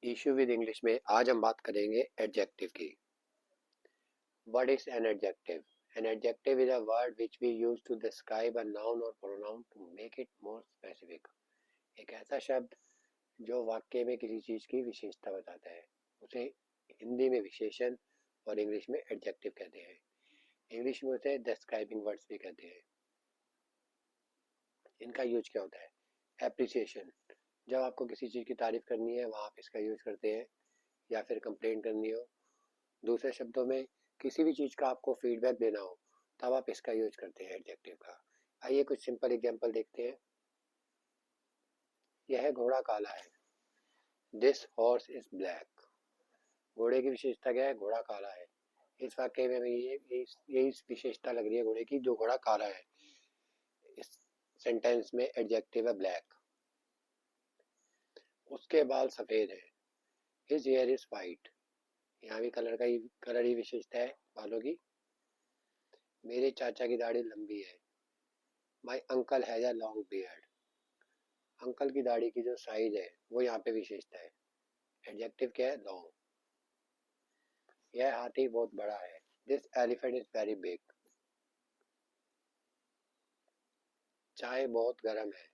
Issue with English में आज हम बात करेंगे एडजेक्टिव की। What is an adjective? An adjective is a word which we use to describe a noun और pronoun to make it more specific. एक ऐसा शब्द जो वाक्य में किसी चीज की विशेषता बताता है, उसे हिंदी में विशेषण और इंग्लिश में एडजेक्टिव कहते हैं। इंग्लिश में उसे डिस्क्राइबिंग वर्ड्स भी कहते हैं। इनका यूज क्या होता है? एप्रिसिएशन, जब आपको किसी चीज की तारीफ करनी है वहां आप इसका यूज करते हैं, या फिर कंप्लेन करनी हो। दूसरे शब्दों में किसी भी चीज का आपको फीडबैक देना हो तब आप इसका यूज करते हैं एडजेक्टिव का। आइए कुछ सिंपल एग्जांपल देखते हैं। यह घोड़ा काला है। This horse is black. घोड़े की विशेषता क्या है? घोड़ा काला है। इस वाक्य में हमें यही विशेषता लग रही है घोड़े की, जो घोड़ा काला है। इस सेंटेंस में एडजेक्टिव है ब्लैक। उसके बाल सफेद है। His here is white. यहाँ भी कलर ही विशेषता है बालों की। मेरे चाचा की दाढ़ी लंबी है। My uncle has a long beard. Uncle की दाढ़ी की जो साइज है वो यहाँ पे विशेषता है। एडजेक्टिव क्या है? लॉन्ग। यह हाथी बहुत बड़ा है। This elephant is very big. चाय बहुत गर्म है।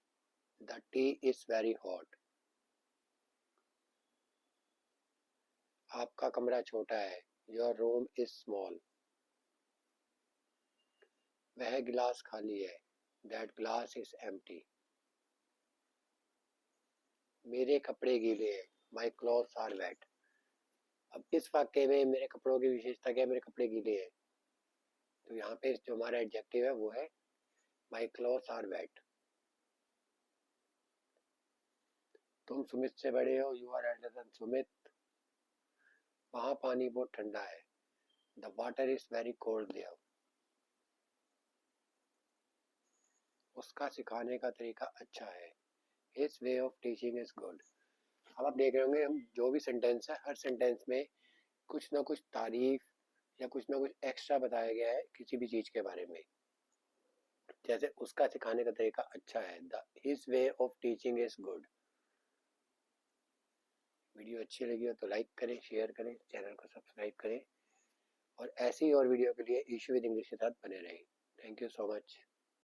The tea is very hot. आपका कमरा छोटा है। Your room is small. वह गिलास खाली है। That glass is empty. मेरे कपड़े गीले हैं। My clothes are wet. अब इस वाक्य में मेरे कपड़ों की विशेषता क्या है? मेरे कपड़े गीले हैं। तो यहाँ पे जो हमारा एडजेक्टिव है वो है माई क्लॉथ्स आर वेट। तुम सुमित से बड़े हो। You are elder than Sumit. वहां पानी बहुत ठंडा है। The water is very cold there. उसका सिखाने का तरीका अच्छा है। His way of teaching is good. अब आप देख रहे होंगे, हम जो भी सेंटेंस है हर सेंटेंस में कुछ ना कुछ तारीफ या कुछ ना कुछ एक्स्ट्रा बताया गया है किसी भी चीज के बारे में। जैसे उसका सिखाने का तरीका अच्छा है, the his way of teaching is good. Video अच्छी लगी हो तो लाइक करें, शेयर करें, चैनल को सब्सक्राइब करें और ऐसी और वीडियो के लिए इशू विद इंग्लिश के साथ बने रहें। Thank you so much.